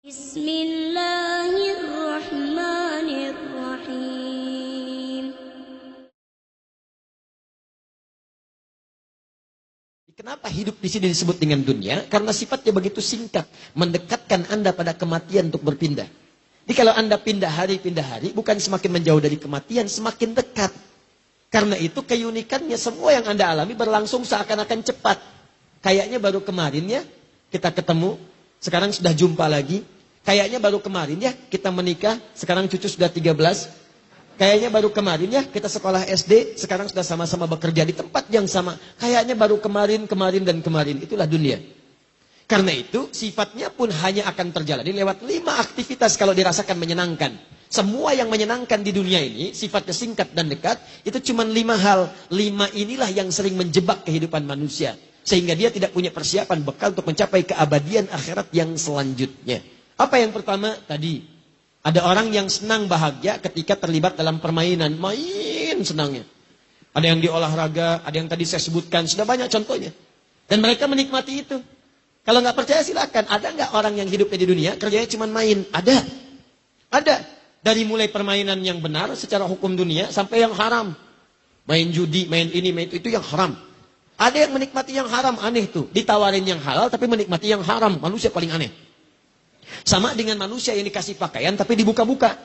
Bismillahirrahmanirrahim. Kenapa hidup di sini disebut dengan dunia? Karena sifatnya begitu singkat, mendekatkan Anda pada kematian untuk berpindah. Jadi kalau Anda pindah hari, bukan semakin menjauh dari kematian, semakin dekat. Karena itu keunikannya semua yang Anda alami berlangsung seakan-akan cepat. Kayaknya baru kemarin ya, kita ketemu, sekarang sudah jumpa lagi. Kayaknya baru kemarin ya, kita menikah, sekarang cucu sudah 13. Kayaknya baru kemarin ya, kita sekolah SD, sekarang sudah sama-sama bekerja di tempat yang sama. Kayaknya baru kemarin, dan kemarin. Itulah dunia. Karena itu, sifatnya pun hanya akan terjalani lewat 5 aktivitas kalau dirasakan menyenangkan. Semua yang menyenangkan di dunia ini, sifatnya singkat dan dekat, itu cuma 5 hal. 5 inilah yang sering menjebak kehidupan manusia. Sehingga dia tidak punya persiapan bekal untuk mencapai keabadian akhirat yang selanjutnya. Apa yang pertama? Tadi, ada orang yang senang bahagia ketika terlibat dalam permainan. Main senangnya. Ada yang di olahraga, ada yang tadi saya sebutkan. Sudah banyak contohnya. Dan mereka menikmati itu. Kalau nggak percaya silakan. Ada nggak orang yang hidupnya di dunia, kerjanya cuma main? Ada. Ada. Dari mulai permainan yang benar secara hukum dunia, sampai yang haram. Main judi, main ini, main itu yang haram. Ada yang menikmati yang haram, aneh tuh. Ditawarin yang halal, tapi menikmati yang haram. Manusia paling aneh. Sama dengan manusia yang dikasih pakaian tapi dibuka-buka.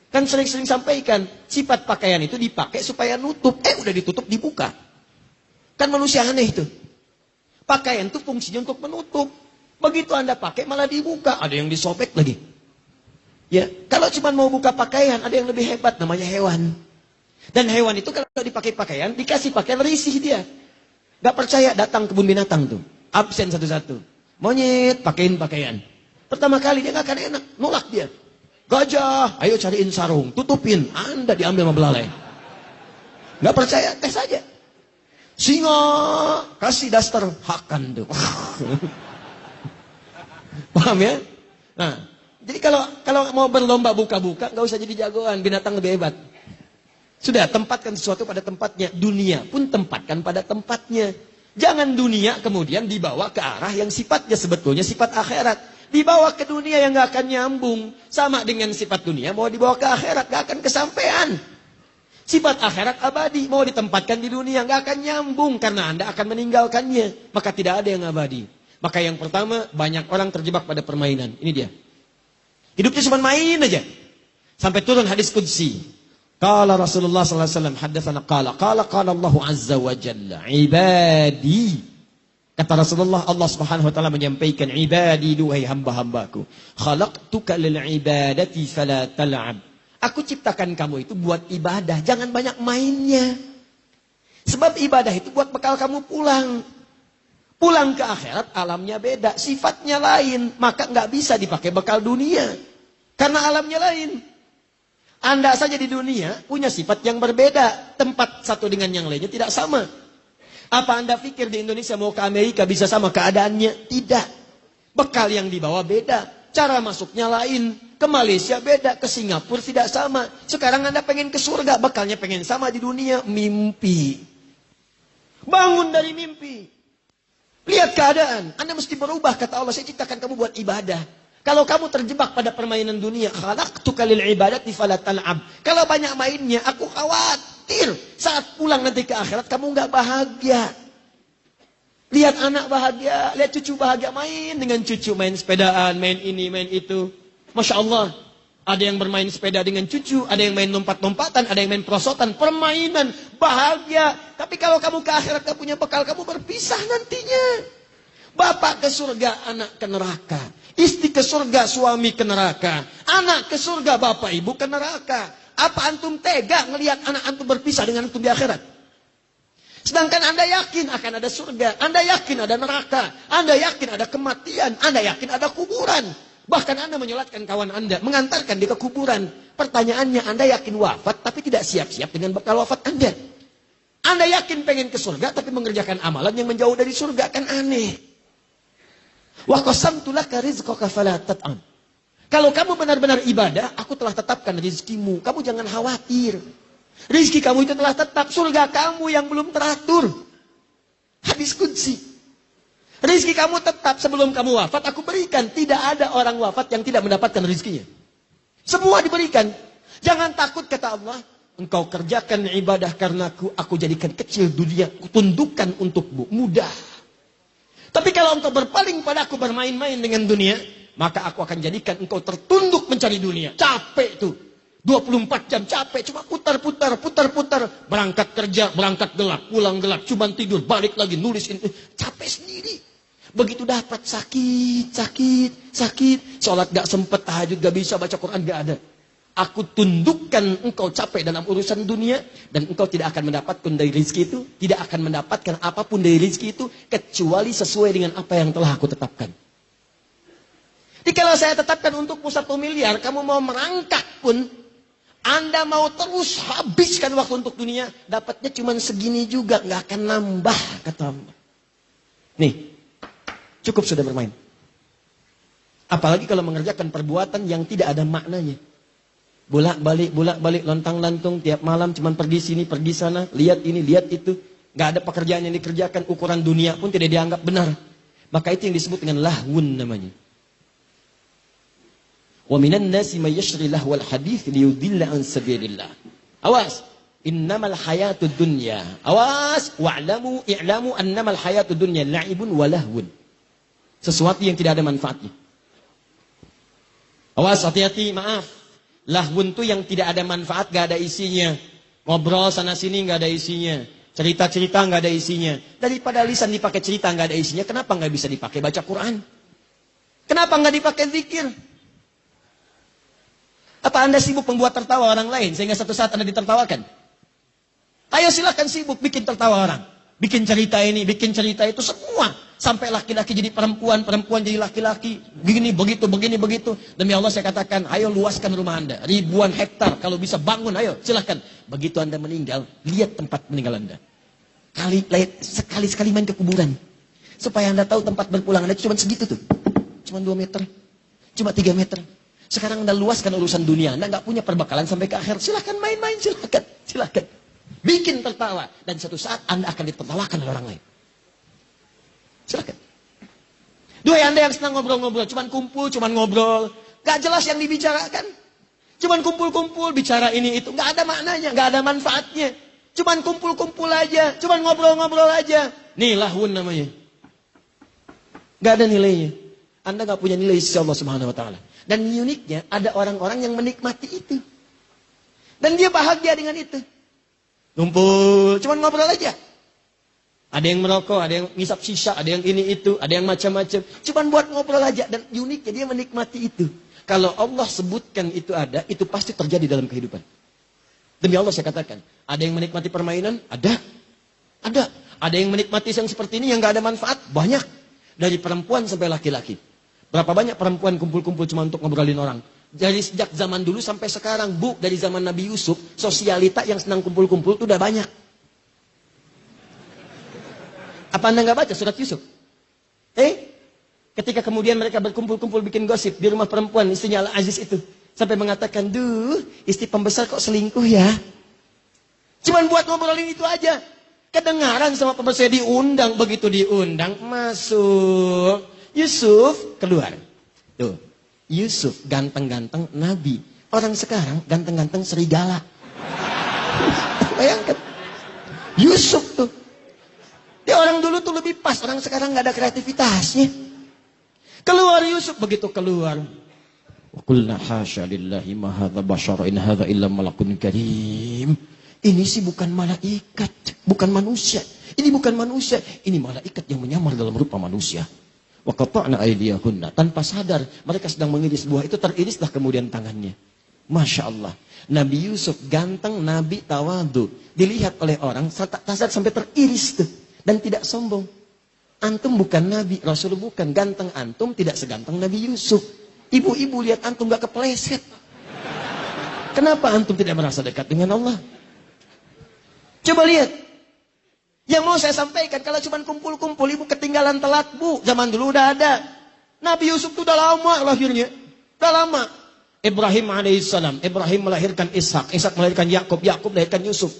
Kan sering-sering sampaikan, sifat pakaian itu dipakai supaya nutup. Udah ditutup, dibuka. Kan manusia aneh itu. Pakaian itu fungsinya untuk menutup. Begitu Anda pakai malah dibuka. Ada yang disobek lagi. Ya, kalau cuma mau buka pakaian, ada yang lebih hebat, namanya hewan. Dan hewan itu kalau dipakai pakaian, dikasih pakaian risih dia. Gak percaya, datang kebun binatang tuh. Absen satu-satu. Monyet, pakein pakaian. Pertama kali dia gak akan enak, nolak dia. Gajah, ayo cariin sarung, tutupin. Anda diambil sama belalai. Gak percaya, tes aja. Singa, kasih daster, hakan tuh. Paham ya? Nah, jadi kalau mau berlomba buka-buka, gak usah jadi jagoan, binatang lebih hebat. Sudah, tempatkan sesuatu pada tempatnya. Dunia pun tempatkan pada tempatnya. Jangan dunia kemudian dibawa ke arah yang sifatnya sebetulnya sifat akhirat. Dibawa ke dunia yang gak akan nyambung. Sama dengan sifat dunia, mau dibawa ke akhirat, gak akan kesampaian. Sifat akhirat abadi, mau ditempatkan di dunia, gak akan nyambung. Karena Anda akan meninggalkannya. Maka tidak ada yang abadi. Maka yang pertama, banyak orang terjebak pada permainan. Ini dia. Hidupnya cuma main aja. Sampai turun hadis qudsi. Qala Rasulullah sallallahu alaihi wasallam, haddatsana qala Allah azza wa jalla, ibadi. Kata Rasulullah, Allah Subhanahu wa taala menyampaikan, ibadi, duhai hamba-hambaku, khalaqtuka lil ibadati fala tal'ab. Aku ciptakan kamu itu buat ibadah, jangan banyak mainnya. Sebab ibadah itu buat bekal kamu pulang. Pulang ke akhirat alamnya beda, sifatnya lain, maka nggak bisa dipakai bekal dunia. Karena alamnya lain. Anda saja di dunia punya sifat yang berbeda, tempat satu dengan yang lainnya tidak sama. Apa Anda pikir di Indonesia mau ke Amerika bisa sama keadaannya? Tidak. Bekal yang dibawa beda. Cara masuknya lain. Ke Malaysia beda. Ke Singapura tidak sama. Sekarang Anda pengen ke surga. Bekalnya pengen sama di dunia. Mimpi. Bangun dari mimpi. Lihat keadaan. Anda mesti berubah. Kata Allah, saya ciptakan kamu buat ibadah. Kalau kamu terjebak pada permainan dunia. Khalaqtuka lil ibadati fala tal'ab. Kalau banyak mainnya, aku khawatir. Saat pulang nanti ke akhirat, kamu nggak bahagia. Lihat anak bahagia, lihat cucu bahagia, main dengan cucu, main sepedaan, main ini, main itu. Masya Allah, ada yang bermain sepeda dengan cucu, ada yang main lompat-lompatan, ada yang main perosotan, permainan, bahagia. Tapi kalau kamu ke akhirat, gak punya bekal, kamu berpisah nantinya. Bapak ke surga, anak ke neraka. Istri ke surga, suami ke neraka. Anak ke surga, bapak ibu ke neraka. Apa antum tega ngelihat anak antum berpisah dengan antum di akhirat? Sedangkan Anda yakin akan ada surga. Anda yakin ada neraka. Anda yakin ada kematian. Anda yakin ada kuburan. Bahkan Anda menyolatkan kawan Anda. Mengantarkan dia ke kuburan. Pertanyaannya, Anda yakin wafat tapi tidak siap-siap dengan bekal wafat Anda. Anda yakin pengen ke surga tapi mengerjakan amalan yang menjauh dari surga. Kan aneh. Wa qasamtu laka rizqaka fala tat'am. Kalau kamu benar-benar ibadah, aku telah tetapkan rizkimu. Kamu jangan khawatir. Rizki kamu itu telah tetap. Surga kamu yang belum teratur. Hadis qudsi. Rizki kamu tetap sebelum kamu wafat aku berikan. Tidak ada orang wafat yang tidak mendapatkan rizkinya. Semua diberikan. Jangan takut kata Allah. Engkau kerjakan ibadah karena aku jadikan kecil dunia. Aku tundukkan untukmu. Mudah. Tapi kalau engkau berpaling padaku bermain-main dengan dunia. Maka aku akan jadikan engkau tertunduk mencari dunia. Capek tuh. 24 jam capek. Cuma putar-putar. Berangkat kerja, berangkat gelap. Pulang gelap. Cuma tidur. Balik lagi nulis. Capek sendiri. Begitu dapat sakit. Sholat gak sempet, tahajud gak bisa, baca Quran gak ada. Aku tundukkan engkau capek dalam urusan dunia. Dan engkau tidak akan mendapatkan dari rezeki itu. Tidak akan mendapatkan apapun dari rezeki itu. Kecuali sesuai dengan apa yang telah aku tetapkan. Jadi kalau saya tetapkan untukmu 1 miliar. Kamu mau merangkak pun. Anda mau terus habiskan waktu untuk dunia. Dapatnya cuma segini juga. Gak akan nambah kata Allah. Nih. Cukup sudah bermain. Apalagi kalau mengerjakan perbuatan yang tidak ada maknanya. Bolak-balik, lontang-lantung, tiap malam cuman pergi sini, pergi sana, lihat ini, lihat itu. Gak ada pekerjaan yang dikerjakan, ukuran dunia pun tidak dianggap benar. Maka itu yang disebut dengan lahwun namanya. Wa minan nasi may yashri lahwal hadits liyudilla an sabilillah. Awas, innamal hayatud dunya. Awas, i'lamu annamal hayatud dunya la'ibun wa lahwun. Sesuatu yang tidak ada manfaatnya. Awas, hati-hati, maaf. Lahwun itu yang tidak ada manfaat, gak ada isinya. Ngobrol sana sini gak ada isinya. Cerita-cerita gak ada isinya. Daripada lisan dipakai cerita gak ada isinya, kenapa gak bisa dipakai baca Quran? Kenapa gak dipakai zikir? Apa Anda sibuk membuat tertawa orang lain sehingga satu saat Anda ditertawakan? Ayo silakan sibuk bikin tertawa orang. Bikin cerita ini, bikin cerita itu, semua. Sampai laki-laki jadi perempuan, perempuan jadi laki-laki. Begini, begitu. Demi Allah saya katakan, ayo luaskan rumah Anda. Ribuan hektar, kalau bisa bangun, ayo silakan. Begitu Anda meninggal, lihat tempat meninggal Anda. Sekali-sekali main ke kuburan. Supaya Anda tahu tempat berpulang Anda cuma segitu tuh. Cuma 2 meter. Cuma 3 meter. Sekarang Anda luaskan urusan dunia. Anda nggak punya perbekalan sampai ke akhir. Silakan main-main, silakan. Bikin tertawa. Dan satu saat Anda akan ditertawakan oleh orang lain. Silakan. Dua Anda yang senang ngobrol-ngobrol. Cuman kumpul, cuman ngobrol. Gak jelas yang dibicarakan. Cuman kumpul-kumpul, bicara ini itu. Gak ada maknanya, gak ada manfaatnya. Cuman kumpul-kumpul aja. Cuman ngobrol-ngobrol aja. Nih lahwun namanya. Gak ada nilainya. Anda gak punya nilai sisi Allah Subhanahu Wa Taala. Dan uniknya ada orang-orang yang menikmati itu. Dan dia bahagia dengan itu. Ngumpul, cuman ngobrol aja. Ada yang merokok, ada yang ngisap sisa, ada yang ini itu, ada yang macam-macam. Cuman buat ngobrol aja. Dan uniknya dia menikmati itu. Kalau Allah sebutkan itu ada, itu pasti terjadi dalam kehidupan. Demi Allah saya katakan. Ada yang menikmati permainan? Ada. Ada yang menikmati yang seperti ini yang gak ada manfaat? Banyak. Dari perempuan sampai laki-laki. Berapa banyak perempuan kumpul-kumpul cuma untuk ngobrolin orang. Dari sejak zaman dulu sampai sekarang. Bu, dari zaman Nabi Yusuf, sosialita yang senang kumpul-kumpul itu udah banyak. Apa Anda nggak baca surat Yusuf? Ketika kemudian mereka berkumpul-kumpul bikin gosip di rumah perempuan istrinya Al-Aziz itu. Sampai mengatakan, duh, istri pembesar kok selingkuh ya? Cuman buat ngobrolin itu aja. Kedengaran sama pembesar diundang. Begitu diundang, masuk. Yusuf keluar. Tuh, Yusuf ganteng-ganteng Nabi. Orang sekarang ganteng-ganteng serigala. Bayangkan. Yusuf tuh. Dia orang dulu tuh lebih pas. Orang sekarang gak ada kreativitasnya. Keluar Yusuf. Begitu keluar. Wa qulna hasya lillahi ma hadza bashara in hadza illa malakun karim. Ini sih bukan malaikat. Bukan manusia. Ini bukan manusia. Ini malaikat yang menyamar dalam rupa manusia. Wa qata'na aydiyahunna. Tanpa sadar. Mereka sedang mengiris buah itu. Teririslah kemudian tangannya. Masya Allah. Nabi Yusuf ganteng. Nabi tawadu. Dilihat oleh orang. Tak sadar sampai teriris tuh. Dan tidak sombong. Antum bukan Nabi, Rasul bukan. Ganteng antum tidak seganteng Nabi Yusuf. Ibu-ibu lihat antum gak kepleset. Kenapa antum tidak merasa dekat dengan Allah? Coba lihat. Yang mau saya sampaikan, kalau cuma kumpul-kumpul, ibu ketinggalan telat, bu. Zaman dulu udah ada. Nabi Yusuf itu udah lama lahirnya. Udah lama. Ibrahim alaihissalam. Ibrahim melahirkan Ishak. Ishak melahirkan Yakub. Yakub melahirkan Yusuf.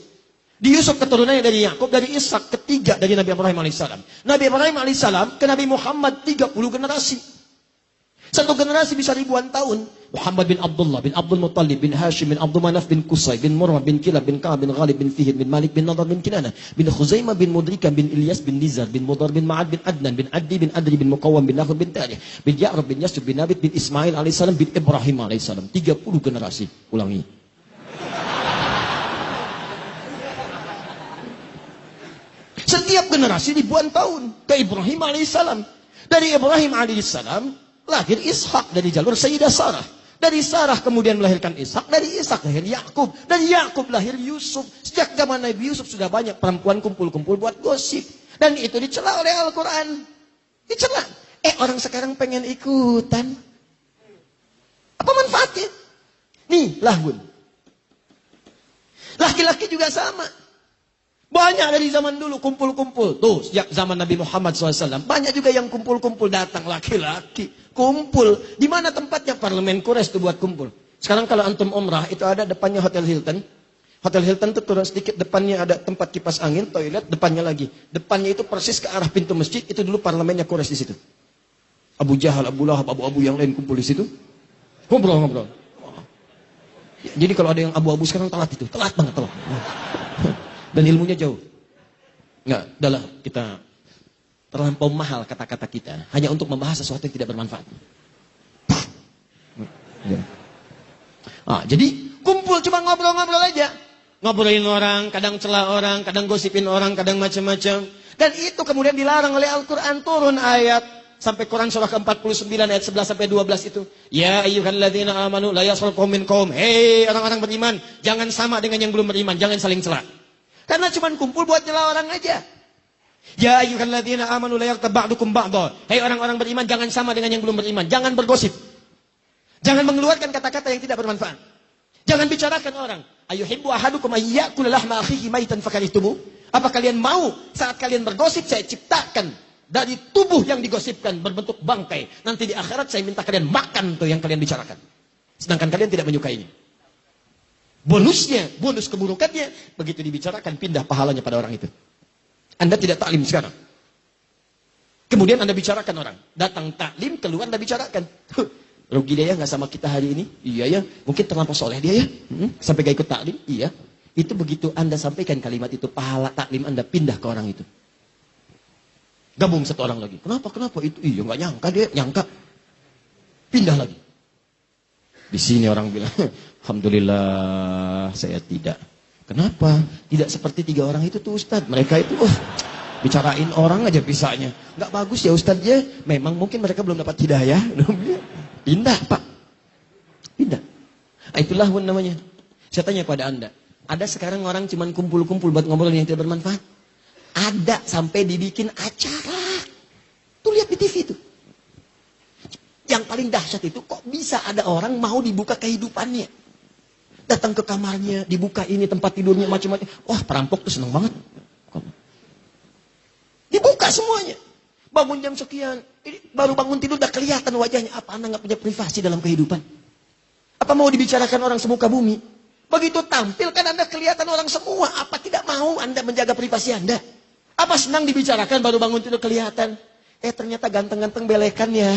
Di Yusuf keturunannya dari Yakub, dari Ishak, ketiga dari Nabi Ibrahim alaihissalam. Nabi Ibrahim alaihissalam ke Nabi Muhammad 30 generasi. Satu generasi bisa ribuan tahun. Muhammad bin Abdullah, bin Abdul Muttalib, bin Hashim, bin Abdul Manaf, bin Qusay, bin Murrah, bin Kilab, bin Ka'ab, bin Ghalib, bin Fihir, bin Malik, bin Nadar, bin Kinana, bin Khuzaimah, bin Mudrika, bin Ilyas, bin Nizar, bin Mudar, bin Ma'ad, bin Adnan, bin Addi, bin Adri, bin Muqawam, bin Nahur, bin Tarih, bin Ya'rab, bin Yasub, bin Nabit, bin Ismail alaihissalam, bin Ibrahim alaihissalam. 30 generasi. Ulangi. Setiap generasi ribuan tahun ke Ibrahim alaihissalam. Dari Ibrahim alaihissalam lahir Ishak dari jalur Sayyidah Sarah. Dari Sarah kemudian melahirkan Ishak. Dari Ishak lahir Yakub. Dari Yakub lahir Yusuf. Sejak zaman Nabi Yusuf sudah banyak perempuan kumpul-kumpul buat gosip. Dan itu dicela oleh Al-Quran. Dicela. Orang sekarang pengen ikutan. Apa manfaatnya? Nih, lahun. Laki-laki juga sama. Banyak dari zaman dulu kumpul-kumpul. Tuh, sejak zaman Nabi Muhammad SAW. Banyak juga yang kumpul-kumpul datang laki-laki. Kumpul. Di mana tempatnya? Parlemen Quraisy itu buat kumpul. Sekarang kalau antum umrah, itu ada depannya Hotel Hilton. Hotel Hilton itu turun sedikit, depannya ada tempat kipas angin, toilet, depannya lagi. Depannya itu persis ke arah pintu masjid, itu dulu parlemennya Quraisy di situ. Abu Jahal, Abu Lahab, Abu-Abu yang lain kumpul di situ. Ngobrol-ngobrol. Jadi kalau ada yang abu-abu sekarang telat itu. Telat banget, telat. Dan ilmunya jauh. Enggak, adalah kita terlampau mahal kata-kata kita hanya untuk membahas sesuatu yang tidak bermanfaat. Jadi kumpul cuma ngobrol-ngobrol aja. Ngobrolin orang, kadang celah orang, kadang gosipin orang, kadang macam-macam. Dan itu kemudian dilarang oleh Al-Quran, turun ayat sampai Quran surah ke-49 ayat 11 sampai 12 itu. Ya ayyuhalladzina amanu la yaskhar qaumin min qaum. Hei orang-orang beriman, jangan sama dengan yang belum beriman, jangan saling celah. Karena cuma kumpul buat nyela orang aja. Ya ayyuhalladzina amanu la yaghtab ba'dukum ba'dha. Hei orang-orang beriman, jangan sama dengan yang belum beriman. Jangan bergosip. Jangan mengeluarkan kata-kata yang tidak bermanfaat. Jangan bicarakan orang. Ayuhibbu ahadukum ayyakula lahma akhihi maitan fakarihtumu? Apa kalian mau saat kalian bergosip saya ciptakan dari tubuh yang digosipkan berbentuk bangkai. Nanti di akhirat saya minta kalian makan tuh yang kalian bicarakan. Sedangkan kalian tidak menyukainya. Bonusnya, bonus keburukannya, begitu dibicarakan, pindah pahalanya pada orang itu. Anda tidak taklim sekarang. Kemudian Anda bicarakan orang. Datang taklim, keluar Anda bicarakan. Rugi dia ya nggak sama kita hari ini? Iya ya, mungkin terlampau soleh dia ya. Sampai gak ikut taklim? Iya. Itu begitu Anda sampaikan kalimat itu, pahala taklim Anda pindah ke orang itu. Gabung satu orang lagi. Kenapa? Itu? Iya nggak nyangka dia, nyangka. Pindah lagi. Di sini orang bilang, alhamdulillah saya tidak. Kenapa? Tidak seperti 3 orang itu tuh Ustadz. Mereka itu, bicarain orang aja pisahnya. Nggak bagus ya Ustadz ya. Memang mungkin mereka belum dapat hidayah. Pindah Pak. Pindah. Itulah namanya. Saya tanya pada Anda. Ada sekarang orang cuma kumpul-kumpul buat ngobrol yang tidak bermanfaat. Ada sampai dibikin acara. Tuh lihat di TV itu. Yang paling dahsyat itu kok bisa ada orang mau dibuka kehidupannya. Datang ke kamarnya, dibuka ini tempat tidurnya macam-macam. Wah perampok tuh seneng banget. Dibuka semuanya. Bangun jam sekian. Baru bangun tidur udah kelihatan wajahnya. Apa Anda nggak punya privasi dalam kehidupan? Apa mau dibicarakan orang semuka bumi? Begitu tampil kan Anda kelihatan orang semua. Apa tidak mau Anda menjaga privasi Anda? Apa senang dibicarakan baru bangun tidur kelihatan? Ternyata ganteng-ganteng belekan ya.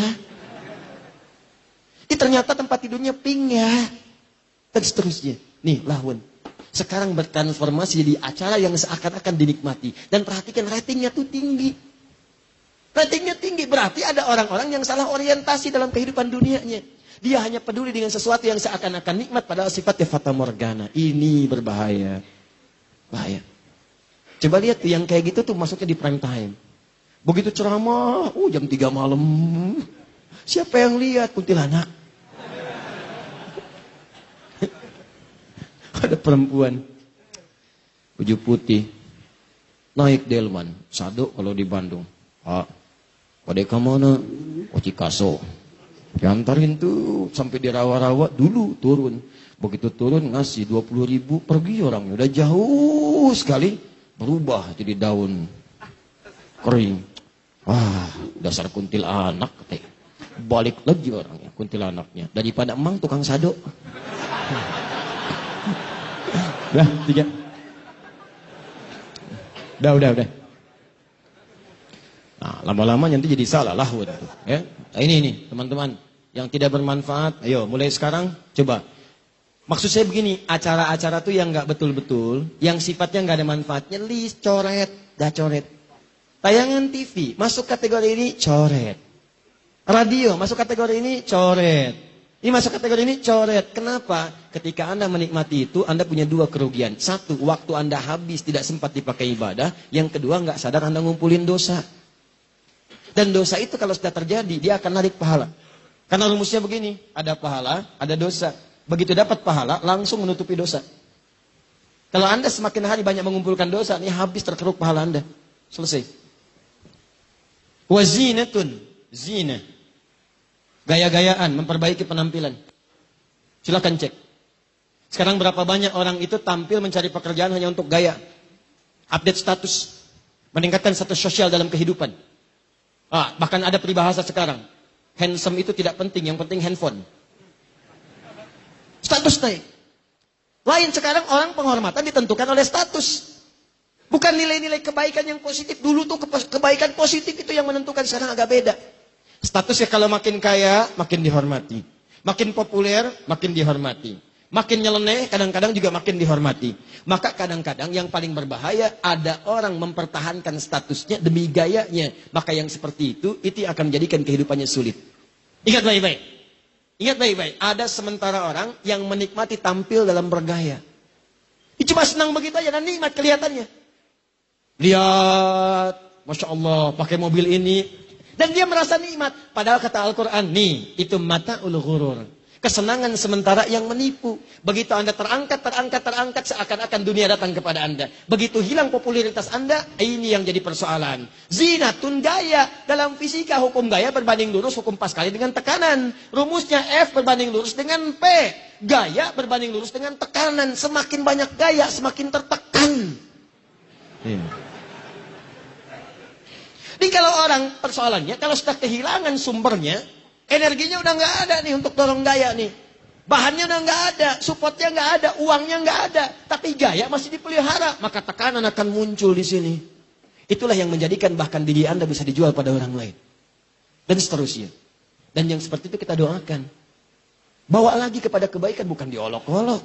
Ternyata tempat tidurnya pink ya. Dan seterusnya. Nih lahun. Sekarang bertransformasi jadi acara yang seakan-akan dinikmati. Dan perhatikan ratingnya tuh tinggi. Ratingnya tinggi. Berarti ada orang-orang yang salah orientasi dalam kehidupan dunianya. Dia hanya peduli dengan sesuatu yang seakan-akan nikmat. Padahal sifatnya fata morgana. Ini berbahaya. Bahaya. Coba lihat tuh yang kayak gitu tuh masuknya di prime time. Begitu ceramah. Jam 3 malam. Siapa yang lihat? Kuntilanak. Ada perempuan baju putih naik delman sado kalau di Bandung. Pada kemana? Cikaso. Diantarin tuh sampai di rawa-rawa dulu turun. Begitu turun ngasih 20.000 pergi orangnya. Udah jauh sekali berubah jadi daun kering. Dasar kuntilanak. Balik lagi orangnya kuntilanaknya. Daripada emang tukang sado. Nah, 3. Udah. Nah, lama-lama nanti jadi salah lahun. Ya. Nah, ini teman-teman yang tidak bermanfaat. Ayo, mulai sekarang coba. Maksud saya begini, acara-acara tuh yang nggak betul-betul, yang sifatnya nggak ada manfaatnya, list, coret, dah coret. Tayangan TV masuk kategori ini, coret. Radio masuk kategori ini, coret. Ini masuk kategori ini, coret. Kenapa? Ketika Anda menikmati itu, Anda punya dua kerugian. Satu, waktu Anda habis tidak sempat dipakai ibadah. Yang kedua, nggak sadar Anda ngumpulin dosa. Dan dosa itu kalau sudah terjadi, dia akan narik pahala. Karena rumusnya begini, ada pahala, ada dosa. Begitu dapat pahala, langsung menutupi dosa. Kalau Anda semakin hari banyak mengumpulkan dosa, ini habis terkeruk pahala Anda. Selesai. Wazinatun, zina. Gaya-gayaan, memperbaiki penampilan. Silakan cek. Sekarang berapa banyak orang itu tampil mencari pekerjaan hanya untuk gaya. Update status. Meningkatkan status sosial dalam kehidupan. Bahkan ada peribahasa sekarang. Handsome itu tidak penting, yang penting handphone. Status naik. Lain sekarang orang penghormatan ditentukan oleh status. Bukan nilai-nilai kebaikan yang positif. Dulu tuh kebaikan positif itu yang menentukan, sekarang agak beda. Statusnya kalau makin kaya, makin dihormati. Makin populer, makin dihormati. Makin nyeleneh, kadang-kadang juga makin dihormati. Maka kadang-kadang yang paling berbahaya, ada orang mempertahankan statusnya demi gayanya. Maka yang seperti itu akan menjadikan kehidupannya sulit. Ingat baik-baik. Ingat baik-baik. Ada sementara orang yang menikmati tampil dalam bergaya. Cuma senang begitu aja dan nikmat kelihatannya. Lihat, Masya Allah, pakai mobil ini. Dan dia merasa nikmat. Padahal kata Al-Quran, nih, itu mata'ul ghurur. Kesenangan sementara yang menipu. Begitu Anda terangkat, seakan-akan dunia datang kepada Anda. Begitu hilang popularitas Anda, ini yang jadi persoalan. Zinatun gaya. Dalam fisika, hukum gaya berbanding lurus, hukum Pascal dengan tekanan. Rumusnya F berbanding lurus dengan P. Gaya berbanding lurus dengan tekanan. Semakin banyak gaya, semakin tertekan. Jadi kalau orang, persoalannya, kalau sudah kehilangan sumbernya, energinya udah nggak ada nih untuk dorong gaya nih. Bahannya udah nggak ada, supportnya nggak ada, uangnya nggak ada. Tapi gaya masih dipelihara, maka tekanan akan muncul di sini. Itulah yang menjadikan bahkan diri Anda bisa dijual pada orang lain. Dan seterusnya. Dan yang seperti itu kita doakan. Bawa lagi kepada kebaikan, bukan diolok-olok.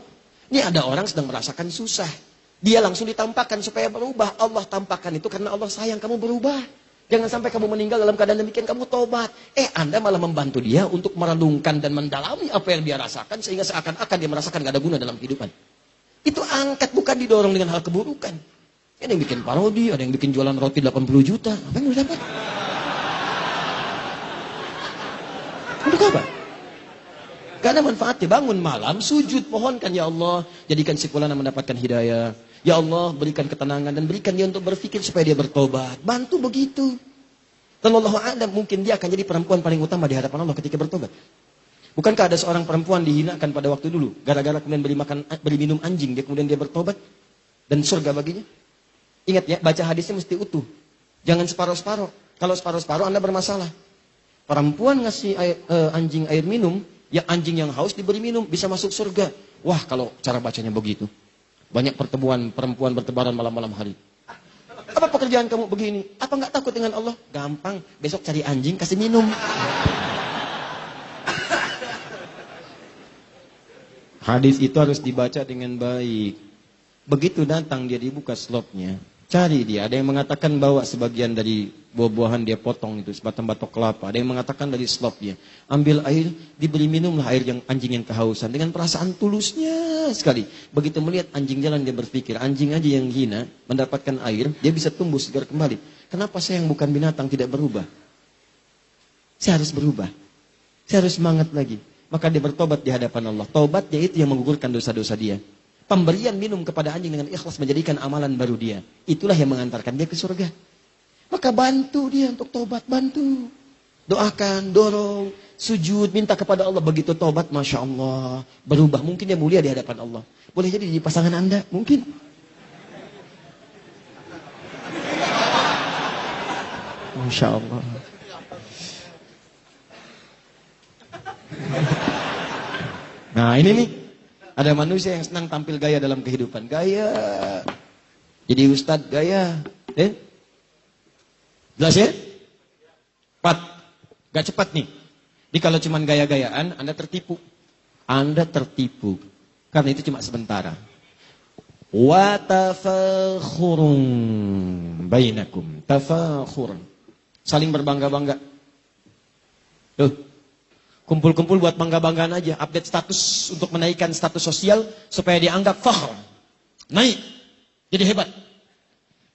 Ini ada orang sedang merasakan susah. Dia langsung ditampakkan supaya berubah. Allah tampakkan itu karena Allah sayang kamu berubah. Jangan sampai kamu meninggal dalam keadaan demikian, kamu tobat. Anda malah membantu dia untuk merenungkan dan mendalami apa yang dia rasakan, sehingga seakan-akan dia merasakan gak ada guna dalam kehidupan. Itu angkat, bukan didorong dengan hal keburukan. Ada yang bikin parodi, ada yang bikin jualan roti 80 juta. Apa yang udah dapat? Untuk apa? Gak ada manfaatnya. Bangun malam, sujud, pohonkan, ya Allah, jadikan si fulana mendapatkan hidayah. Ya Allah, berikan ketenangan dan berikan dia untuk berpikir supaya dia bertobat. Bantu begitu. Dan Allah A'lam, mungkin dia akan jadi perempuan paling utama di hadapan Allah ketika bertobat. Bukankah ada seorang perempuan dihinakan pada waktu dulu, gara-gara kemudian beri minum anjing, dia kemudian dia bertobat dan surga baginya? Ingat ya, baca hadisnya mesti utuh. Jangan separuh-separuh. Kalau separuh-separuh Anda bermasalah. Perempuan ngasih anjing air minum, ya anjing yang haus diberi minum, bisa masuk surga. Wah, kalau cara bacanya begitu. Banyak pertemuan perempuan bertebaran malam-malam hari. Apa pekerjaan kamu begini? Apa nggak takut dengan Allah? Gampang, besok cari anjing kasih minum. Hadis itu harus dibaca dengan baik. Begitu datang dia dibuka slotnya, cari dia. Ada yang mengatakan bawa sebagian dari buah-buahan dia potong itu, sebatang batok kelapa. Ada yang mengatakan dari slotnya, ambil air, diberi minumlah air yang anjing yang kehausan dengan perasaan tulusnya sekali. Begitu melihat anjing jalan dia berpikir, anjing aja yang hina mendapatkan air, dia bisa tumbuh segar kembali. Kenapa saya yang bukan binatang tidak berubah? Saya harus berubah. Saya harus semangat lagi. Maka dia bertobat di hadapan Allah. Tobatnya itu yang menggugurkan dosa-dosa dia. Pemberian minum kepada anjing dengan ikhlas menjadikan amalan baru dia. Itulah yang mengantarkan dia ke surga. Maka bantu dia untuk tobat, bantu. Doakan, dorong, sujud, minta kepada Allah. Begitu tobat, Masya Allah, berubah. Mungkin dia mulia di hadapan Allah. Boleh jadi di pasangan Anda, mungkin. Masya Allah. Nah ini nih, ada manusia yang senang tampil gaya dalam kehidupan. Gaya. Jadi ustadz gaya. Jelas ya? 4. Gak cepat nih. Jadi kalau cuma gaya-gayaan, Anda tertipu. Anda tertipu. Karena itu cuma sementara. Wa tafakhurun bainakum. Tafakhurun. Saling berbangga-bangga. Tuh. Kumpul-kumpul buat bangga-banggaan aja. Update status untuk menaikkan status sosial supaya dianggap fakhr. Naik. Jadi hebat.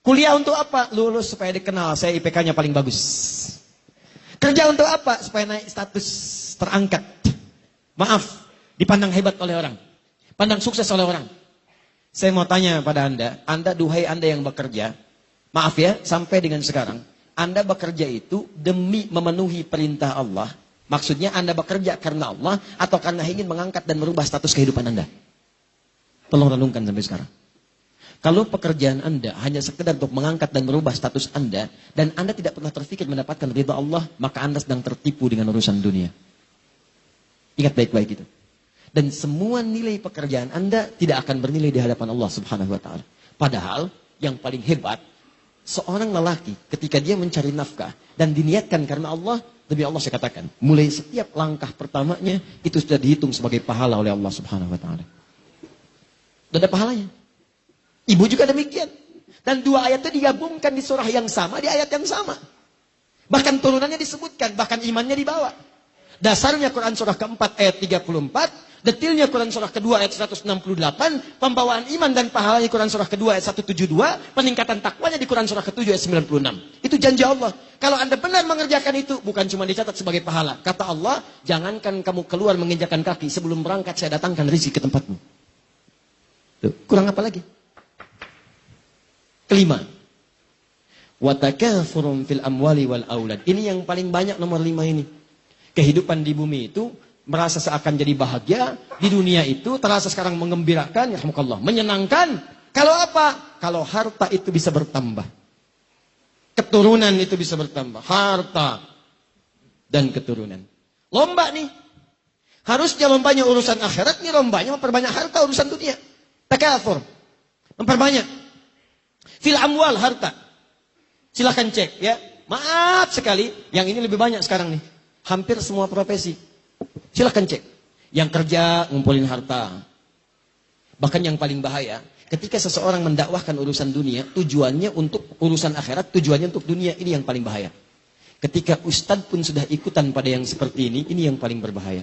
Kuliah untuk apa? Lulus supaya dikenal. Saya IPK-nya paling bagus. Kerja untuk apa? Supaya naik status. Terangkat. Maaf. Dipandang hebat oleh orang. Pandang sukses oleh orang. Saya mau tanya pada Anda, duhai Anda yang bekerja. Maaf ya, sampai dengan sekarang. Anda bekerja itu demi memenuhi perintah Allah. Maksudnya Anda bekerja karena Allah atau karena ingin mengangkat dan merubah status kehidupan Anda. Tolong renungkan sampai sekarang. Kalau pekerjaan Anda hanya sekedar untuk mengangkat dan merubah status Anda, dan Anda tidak pernah terpikir mendapatkan ridha Allah, maka Anda sedang tertipu dengan urusan dunia. Ingat baik-baik itu. Dan semua nilai pekerjaan Anda tidak akan bernilai di hadapan Allah Subhanahu wa Ta'ala. Padahal yang paling hebat, seorang lelaki ketika dia mencari nafkah dan diniatkan karena Allah, demi Allah saya katakan, mulai setiap langkah pertamanya itu sudah dihitung sebagai pahala oleh Allah Subhanahu wa Ta'ala. Sudah ada pahalanya. Ibu juga demikian. Dan dua ayat itu digabungkan di surah yang sama, di ayat yang sama. Bahkan turunannya disebutkan, bahkan imannya dibawa. Dasarnya Quran surah keempat ayat 34, detilnya Quran surah kedua ayat 168, pembawaan iman dan pahalanya Quran surah kedua ayat 172, peningkatan takwanya di Quran surah ketujuh ayat 96. Itu janji Allah. Kalau Anda benar mengerjakan itu, bukan cuma dicatat sebagai pahala. Kata Allah, jangankan kamu keluar menginjakan kaki, sebelum berangkat saya datangkan rezeki ke tempatmu. Tuh, kurang apa lagi? Kelima, watakathurun fil amwali wal aulad. Ini yang paling banyak nomor 5 ini. Kehidupan di bumi itu merasa seakan jadi bahagia, di dunia itu terasa sekarang menggembirakan, yarhamukallah, menyenangkan. Kalau apa? Kalau harta itu bisa bertambah. Keturunan itu bisa bertambah. Harta dan keturunan. Lomba nih. Harusnya lombanya urusan akhirat, nih lombanya memperbanyak harta urusan dunia. Takatsur. Memperbanyak. Fil amwal, harta. Silahkan cek ya. Maaf sekali, yang ini lebih banyak sekarang nih. Hampir semua profesi. Silahkan cek. Yang kerja ngumpulin harta. Bahkan yang paling bahaya, ketika seseorang mendakwahkan urusan dunia, tujuannya untuk urusan akhirat, tujuannya untuk dunia, ini yang paling bahaya. Ketika ustadz pun sudah ikutan pada yang seperti ini yang paling berbahaya.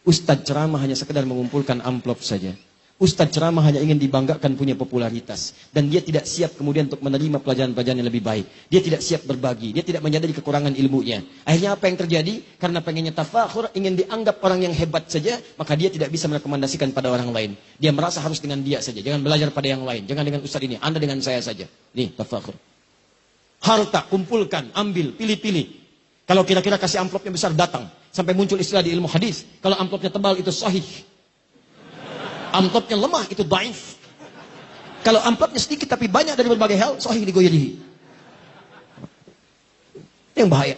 Ustadz ceramah hanya sekedar mengumpulkan amplop saja. Ustadz ceramah hanya ingin dibanggakan punya popularitas. Dan dia tidak siap kemudian untuk menerima pelajaran-pelajaran yang lebih baik. Dia tidak siap berbagi. Dia tidak menyadari kekurangan ilmunya. Akhirnya apa yang terjadi? Karena pengennya tafakhur, ingin dianggap orang yang hebat saja, maka dia tidak bisa merekomendasikan pada orang lain. Dia merasa harus dengan dia saja. Jangan belajar pada yang lain. Jangan dengan ustadz ini. Anda dengan saya saja. Nih, tafakhur. Harta, kumpulkan, ambil, pilih-pilih. Kalau kira-kira kasih amplopnya besar, datang. Sampai muncul istilah di ilmu hadis. Kalau amplopnya tebal, itu sahih. Amplopnya lemah, itu dhaif. Kalau amplopnya sedikit tapi banyak dari berbagai hal, sahih digoyadihi. Itu yang bahaya.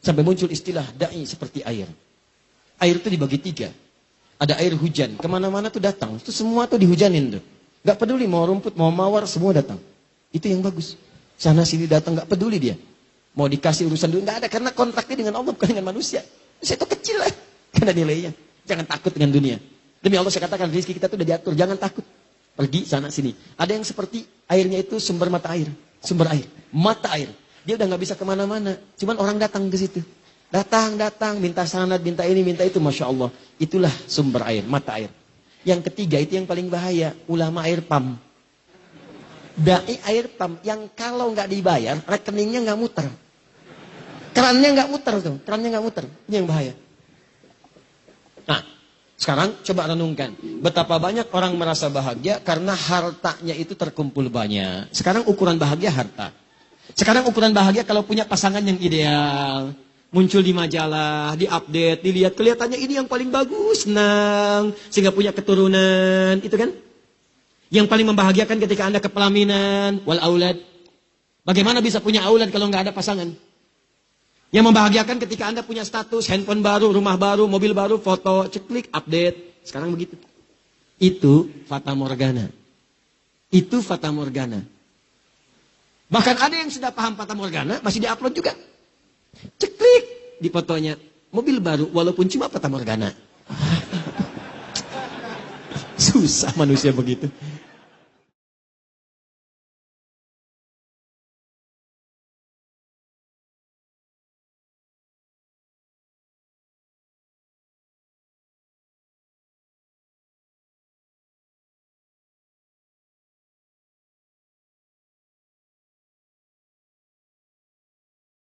Sampai muncul istilah da'i seperti air. Air itu dibagi 3. Ada air hujan, kemana-mana tuh datang. Itu semua tuh dihujanin tuh. Gak peduli mau rumput, mau mawar, semua datang. Itu yang bagus. Sana sini datang, gak peduli dia. Mau dikasih urusan dulu, gak ada. Karena kontraknya dengan Allah, bukan dengan manusia. Manusia itu kecil lah. Karena nilainya. Jangan takut dengan dunia. Demi Allah saya katakan, rezeki kita itu udah diatur. Jangan takut. Pergi sana sini. Ada yang seperti airnya itu sumber mata air. Sumber air. Mata air. Dia udah gak bisa kemana-mana. Cuman orang datang ke situ. Datang, minta sanad, minta ini, minta itu. Masya Allah. Itulah sumber air, mata air. Yang ketiga itu yang paling bahaya. Ulama air pam. Dai air pam. Yang kalau gak dibayar, rekeningnya gak muter. Kerannya gak muter tuh. Kerannya gak muter. Ini yang bahaya. Nah, sekarang coba renungkan. Betapa banyak orang merasa bahagia karena hartanya itu terkumpul banyak. Sekarang ukuran bahagia harta. Sekarang ukuran bahagia kalau punya pasangan yang ideal. Muncul di majalah, diupdate, dilihat. Kelihatannya ini yang paling bagus, senang. Sehingga punya keturunan. Itu kan? Yang paling membahagiakan ketika Anda kepelaminan. Wal aulad. Bagaimana bisa punya aulad kalau nggak ada pasangan? Yang membahagiakan ketika Anda punya status, handphone baru, rumah baru, mobil baru, foto, ceklik, update. Sekarang begitu. Itu fata morgana. Itu fata morgana. Bahkan ada yang sudah paham Fata Morgana, masih diupload juga. Ceklik di fotonya. Mobil baru, walaupun cuma Fata Morgana. Susah manusia begitu.